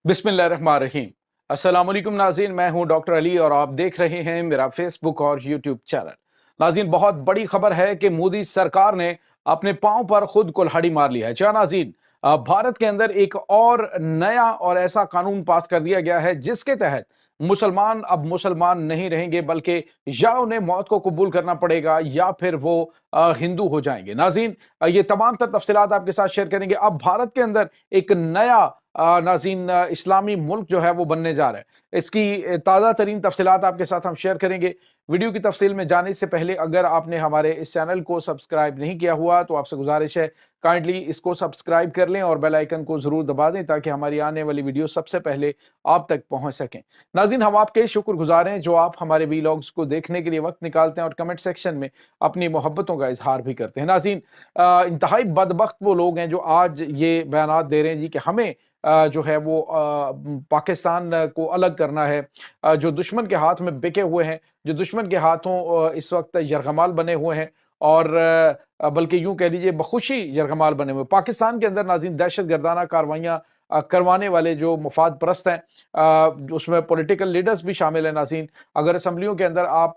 बिस्मिल्लाहिर्रहमानिर्रहीम। अस्सलाम वालेकुम नाज़रीन, मैं हूं डॉक्टर अली और आप देख रहे हैं मेरा फेसबुक और यूट्यूब चैनल। नाज़रीन, बहुत बड़ी खबर है कि मोदी सरकार ने अपने पांव पर खुद कुल्हाड़ी मार ली है। जी नाज़रीन, भारत के अंदर एक और नया और ऐसा कानून पास कर दिया गया है जिसके तहत मुसलमान अब मुसलमान नहीं रहेंगे, बल्कि या उन्हें मौत को कबूल करना पड़ेगा या फिर वो हिंदू हो जाएंगे। नाज़रीन, ये तमाम तफसीलात आपके साथ शेयर करेंगे। अब भारत के अंदर एक नया नाज़रीन इस्लामी मुल्क जो है वो बनने जा रहा है। इसकी ताज़ा तरीन तफसीलात आपके साथ हम शेयर करेंगे। वीडियो की तफसील में जाने से पहले अगर आपने हमारे इस चैनल को सब्सक्राइब नहीं किया हुआ तो आपसे गुजारिश है, काइंडली इसको सब्सक्राइब कर लें और बेल आइकन को ज़रूर दबा दें ताकि हमारी आने वाली वीडियो सबसे पहले आप तक पहुंच सकें। नाज़रीन, हम आपके शुक्रगुजार हैं जो आप हमारे वीलॉग्स को देखने के लिए वक्त निकालते हैं और कमेंट सेक्शन में अपनी मोहब्बतों का इजहार भी करते हैं। नाज़रीन, इंतहाई बदबख्त वो लोग हैं जो आज ये बयानात दे रहे हैं जी कि हमें जो है वो पाकिस्तान को अलग करना है, जो दुश्मन के हाथ में बिके हुए हैं, जो दुश्मन के हाथों इस वक्त यरगमाल बने हुए हैं और बल्कि यूं कह लीजिए बखुशी यरगमाल बने हुए। पाकिस्तान के अंदर नाज़रीन दहशत गर्दाना कार्रवाइयाँ करवाने वाले जो मुफाद परस्त हैं, उसमें पॉलिटिकल लीडर्स भी शामिल हैं। नाज़रीन, अगर असम्बलियों के अंदर आप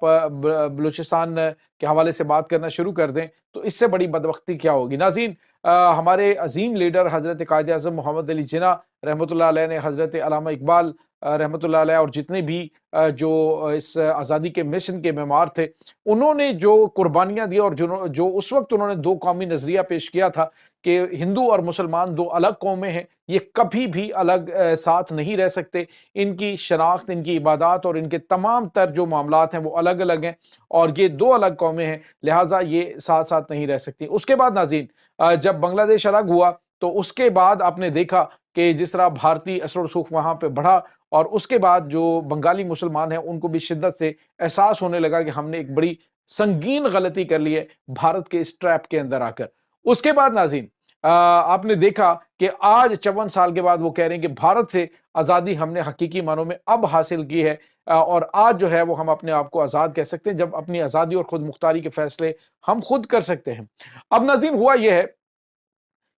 बलूचिस्तान के हवाले से बात करना शुरू कर दें तो इससे बड़ी बदबख्ती क्या होगी। नाज़रीन, हमारे अजीम लीडर हज़रत कायद आज़म मोहम्मद अली जिन्ना रहमतुल्लाह अलैह ने हज़रत अल्लामा इकबाल रहमतुल्लाह अलैह और जितने भी जो इस आज़ादी के मिशन के मेमार थे, उन्होंने जो कुर्बानियाँ दी और जो उस वक्त उन्होंने दो कौमी नज़रिया पेश किया था कि हिंदू और मुसलमान दो अलग कौमें हैं, ये कभी भी अलग साथ नहीं रह सकते। इनकी शनाख्त, इनकी इबादत और इनके तमाम तर जो मामलात हैं वो अलग अलग हैं और ये दो अलग कौमें हैं, लिहाजा ये साथ साथ नहीं रह सकती। उसके बाद नाज़रीन, जब बांग्लादेश अलग हुआ तो उसके बाद आपने देखा कि जिस तरह भारतीय असर रसूख वहां पे बढ़ा और उसके बाद जो बंगाली मुसलमान हैं उनको भी शिद्दत से एहसास होने लगा कि हमने एक बड़ी संगीन गलती कर ली है भारत के इस ट्रैप के अंदर आकर। उसके बाद नाज़रीन, आपने देखा कि आज 54 साल के बाद वो कह रहे हैं कि भारत से आज़ादी हमने हकीकी मानों में अब हासिल की है और आज जो है वो हम अपने आप को आज़ाद कह सकते हैं जब अपनी आज़ादी और खुद मुख्तारी के फैसले हम खुद कर सकते हैं। अब नाज़रीन, हुआ यह है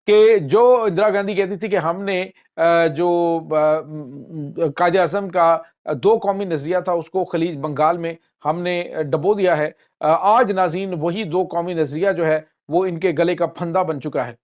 कि जो इंदिरा गांधी कहती थी कि हमने जो कायदे आज़म का दो कौमी नज़रिया था उसको खलीज बंगाल में हमने डबो दिया है। आज नाज़रीन वही दो कौमी नज़रिया जो है वो इनके गले का फंदा बन चुका है।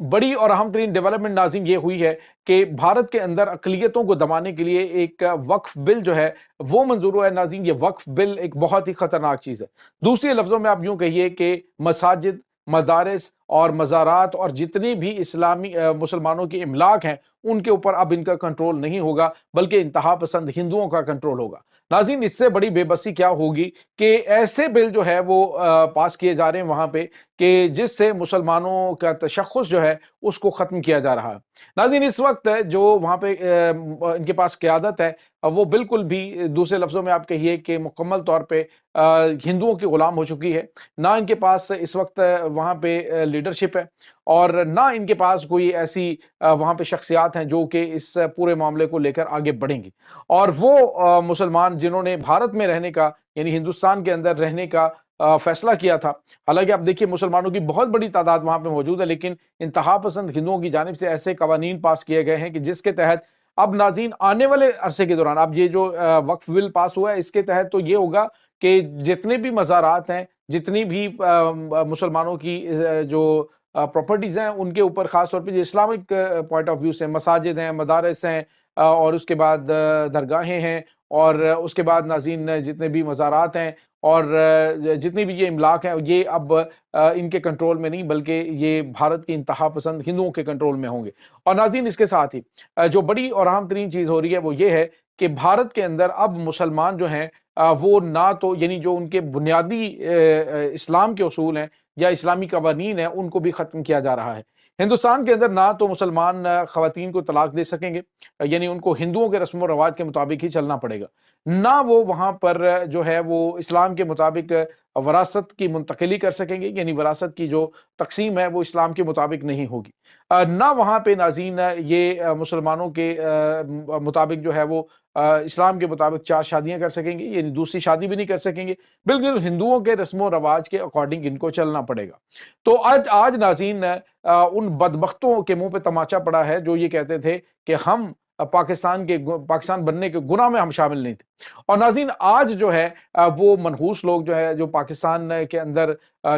बड़ी और अहम तरीन डेवलपमेंट नाज़रीन ये हुई है कि भारत के अंदर अक़लियतों को दबाने के लिए एक वक्फ बिल जो है वो मंजूर हुआ है। नाज़रीन, ये वक्फ बिल एक बहुत ही खतरनाक चीज़ है। दूसरे लफ्ज़ों में आप यूं कहिए कि मसाजिद, मदारिस और मज़ारात और जितनी भी इस्लामी मुसलमानों की इमलाक हैं उनके ऊपर अब इनका कंट्रोल नहीं होगा, बल्कि इंतहा पसंद हिंदुओं का कंट्रोल होगा। नाज़रीन, इससे बड़ी बेबसी क्या होगी कि ऐसे बिल जो है वो पास किए जा रहे हैं वहां पे कि जिससे मुसलमानों का तशख़्ख़ुस जो है उसको ख़त्म किया जा रहा है। नाज़रीन, इस वक्त जो वहाँ पे इनके पास क़यादत है वो बिल्कुल भी दूसरे लफ्ज़ों में आप कहिए कि मुकम्मल तौर पे हिंदुओं की ग़ुलाम हो चुकी है। ना इनके पास इस वक्त वहाँ पे लीडरशिप है और ना इनके पास कोई ऐसी वहाँ पे शख्सियात हैं जो कि इस पूरे मामले को लेकर आगे बढ़ेंगी। और वो मुसलमान जिन्होंने भारत में रहने का यानी हिंदुस्तान के अंदर रहने का फैसला किया था, हालांकि आप देखिए मुसलमानों की बहुत बड़ी तादाद वहां पे मौजूद है, लेकिन इंतहा पसंद हिंदुओं की जानिब से ऐसे कवानीन पास किए गए हैं कि जिसके तहत अब नाज़रीन आने वाले अरसे के दौरान अब ये जो वक्फ बिल पास हुआ है इसके तहत तो ये होगा कि जितने भी मज़ारात हैं, जितनी भी मुसलमानों की जो प्रॉपर्टीज़ हैं उनके ऊपर ख़ास तौर पे जो इस्लामिक पॉइंट ऑफ व्यू से मसाजिद हैं, मदारिस हैं और उसके बाद दरगाहें हैं और उसके बाद नाज़रीन जितने भी मज़ारात हैं और जितनी भी ये इमलाक हैं ये अब इनके कंट्रोल में नहीं बल्कि ये भारत की इंतहा पसंद हिंदुओं के कंट्रोल में होंगे। और नाज़रीन, इसके साथ ही जो बड़ी और अहम तरीन चीज़ हो रही है वो ये है कि भारत के अंदर अब मुसलमान जो हैं वो ना तो यानी जो उनके बुनियादी इस्लाम के उसूल हैं या इस्लामी कवानीन हैं उनको भी ख़त्म किया जा रहा है। हिंदुस्तान के अंदर ना तो मुसलमान ख़वातीन को तलाक दे सकेंगे, यानी उनको हिंदुओं के रस्म व रवाज के मुताबिक ही चलना पड़ेगा, ना वो वहाँ पर जो है वो इस्लाम के मुताबिक وراثت کی منتقلی کر سکیں گے، یعنی وراثت کی جو تقسیم ہے وہ اسلام کے مطابق نہیں ہوگی۔ نہ وہاں پہ ناظرین یہ مسلمانوں کے مطابق جو ہے وہ اسلام کے مطابق 4 شادیاں کر سکیں گے، یعنی دوسری شادی بھی نہیں کر سکیں گے، بالکل ہندوؤں کے رسم و رواج کے اکارڈنگ ان کو چلنا پڑے گا۔ تو آج ناظرین ان بدبختوں کے منہ پہ تماچا پڑا ہے جو یہ کہتے تھے کہ ہم پاکستان بننے کے گناہ میں ہم شامل نہیں تھے۔ اور ناظرین آج جو ہے وہ منحوس لوگ جو ہے جو پاکستان کے اندر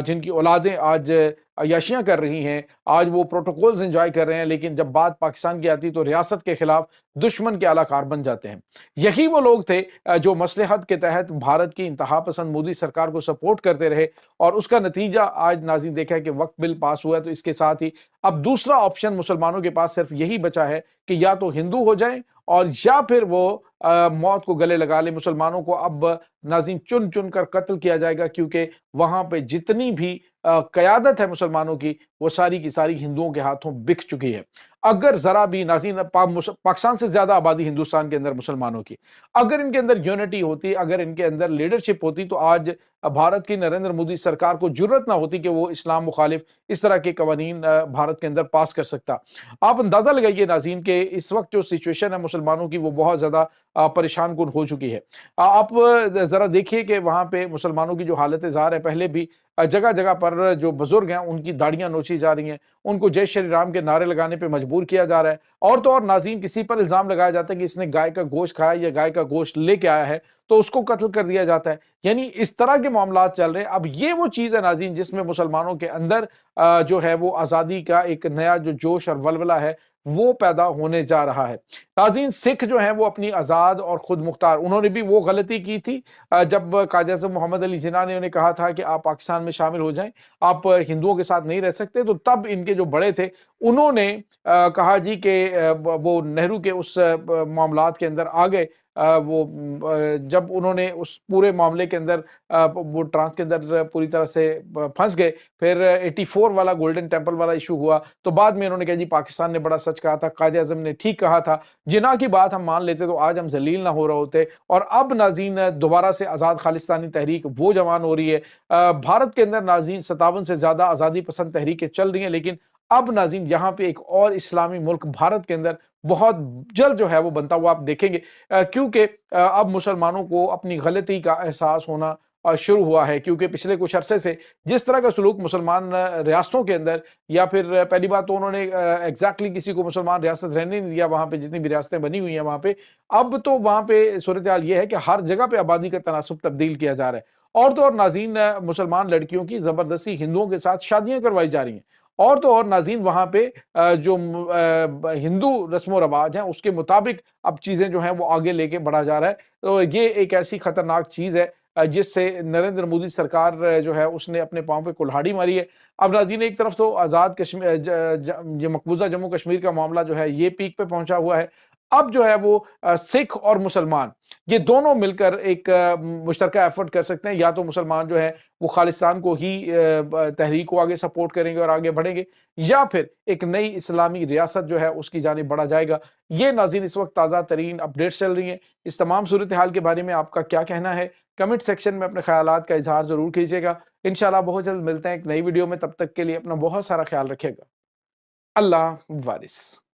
جن کی اولادیں آج عیاشیاں کر رہی ہیں، آج وہ پروٹوکولز انجوائے کر رہے ہیں، لیکن جب بات پاکستان کی آتی تو ریاست کے خلاف دشمن کے اعلی کار بن جاتے ہیں۔ یہی وہ لوگ تھے جو مصلحت کے تحت بھارت کی انتہا پسند مودی سرکار کو سپورٹ کرتے رہے، اور اس کا نتیجہ آج ناظرین دیکھا ہے کہ وقت بل پاس ہوا ہے۔ تو اس کے ساتھ ہی اب دوسرا آپشن مسلمانوں کے پاس صرف یہی بچا ہے کہ یا تو ہندو ہو جائیں اور یا پھر وہ موت کو گلے لگا لیں۔ مسلمانوں کو اب ناظرین چن چن کر قتل کیا جائے گا، کیونکہ وہاں پہ جتنی بھی قیادت ہے مسلمانوں کی وہ ساری کی ساری ہندوؤں کے ہاتھوں بک چکی ہے۔ اگر ذرا بھی ناظرین پاکستان سے زیادہ آبادی ہندوستان کے اندر مسلمانوں کی، اگر ان کے اندر یونٹی ہوتی، اگر ان کے اندر لیڈرشپ ہوتی، تو آج بھارت کی نریندر مودی سرکار کو جرت نہ ہوتی کہ وہ اسلام مخالف اس طرح کے قوانین بھارت کے اندر پاس کر سکتا۔ آپ اندازہ لگائیے ناظرین کہ اس وقت جو سچویشن ہے مسلمانوں کی وہ بہت زیادہ پریشان کن ہو چکی ہے۔ آپ ذرا دیکھیے کہ وہاں پہ مسلمانوں کی جو حالت زار ہے، پہلے بھی جگہ جگہ پر جو بزرگ ہیں ان کی داڑیاں نوچی جا رہی ہیں، ان کو جے شری رام کے نعرے لگانے پہ مجبور کیا جا رہا ہے، اور تو اور ناظرین کسی پر الزام لگایا جاتا ہے کہ اس نے گائے کا گوشت کھایا یا گائے کا گوشت لے کے آیا ہے تو اس کو قتل کر دیا جاتا ہے۔ یعنی اس طرح کے معاملات چل رہے ہیں۔ اب یہ وہ چیز ہے ناظرین جس میں مسلمانوں کے اندر جو ہے وہ آزادی کا ایک نیا جو جوش اور ولولہ ہے وہ پیدا ہونے جا رہا ہے۔ ناظرین سکھ جو ہیں وہ اپنی آزاد اور خود مختار، انہوں نے بھی وہ غلطی کی تھی جب قائد اعظم محمد علی جناح نے انہیں کہا تھا کہ آپ پاکستان میں شامل ہو جائیں، آپ ہندوؤں کے ساتھ نہیں رہ سکتے، تو تب ان کے جو بڑے تھے انہوں نے کہا جی کہ وہ نہرو کے اس معاملات کے اندر آ گئے۔ وہ جب انہوں نے اس پورے معاملے کے اندر وہ ٹرانس کے اندر پوری طرح سے پھنس گئے، پھر 84 والا گولڈن ٹیمپل والا ایشو ہوا، تو بعد میں انہوں نے کہا جی پاکستان نے بڑا سچ کہا تھا، قائد اعظم نے ٹھیک کہا تھا، جناح کی بات ہم مان لیتے تو آج ہم ذلیل نہ ہو رہے ہوتے۔ اور اب ناظرین دوبارہ سے آزاد خالصتانی تحریک وہ جوان ہو رہی ہے۔ بھارت کے اندر ناظرین 57 سے زیادہ آزادی پسند تحریکیں چل رہی ہیں، لیکن اب ناظرین یہاں پہ ایک اور اسلامی ملک بھارت کے اندر بہت جلد جو ہے وہ بنتا ہوا آپ دیکھیں گے، کیونکہ اب مسلمانوں کو اپنی غلطی کا احساس ہونا شروع ہوا ہے۔ کیونکہ پچھلے کچھ عرصے سے جس طرح کا سلوک مسلمان ریاستوں کے اندر، یا پھر پہلی بات تو انہوں نے ایگزیکٹلی کسی کو مسلمان ریاست رہنے نہیں دیا، وہاں پہ جتنی بھی ریاستیں بنی ہوئی ہیں وہاں پہ، اب تو وہاں پہ صورتحال یہ ہے کہ ہر جگہ پہ آبادی کا تناسب تبدیل کیا جا رہا ہے، اور تو اور ناظرین مسلمان لڑکیوں کی زبردستی ہندوؤں کے ساتھ شادیاں کروائی جا رہی ہیں، اور تو اور ناظرین وہاں پہ جو ہندو رسم و رواج ہیں اس کے مطابق اب چیزیں جو ہیں وہ آگے لے کے بڑھا جا رہا ہے۔ تو یہ ایک ایسی خطرناک چیز ہے جس سے نریندر مودی سرکار جو ہے اس نے اپنے پاؤں پہ کلہاڑی ماری ہے۔ اب ناظرین ایک طرف تو آزاد کشمیر یہ مقبوضہ جموں کشمیر کا معاملہ جو ہے یہ پیک پہ پہنچا ہوا ہے، اب جو ہے وہ سکھ اور مسلمان یہ دونوں مل کر ایک مشترکہ ایفرٹ کر سکتے ہیں، یا تو مسلمان جو ہے وہ خالصتان کو ہی تحریک کو آگے سپورٹ کریں گے اور آگے بڑھیں گے، یا پھر ایک نئی اسلامی ریاست جو ہے اس کی جانب بڑھا جائے گا۔ یہ ناظرین اس وقت تازہ ترین اپڈیٹس چل رہی ہیں۔ اس تمام صورتحال کے بارے میں آپ کا کیا کہنا ہے؟ کمنٹ سیکشن میں اپنے خیالات کا اظہار ضرور کیجیے گا۔ انشاءاللہ بہت جلد ملتے ہیں ایک نئی ویڈیو میں، تب تک کے لیے اپنا بہت سارا خیال رکھیے گا۔ اللہ وارث۔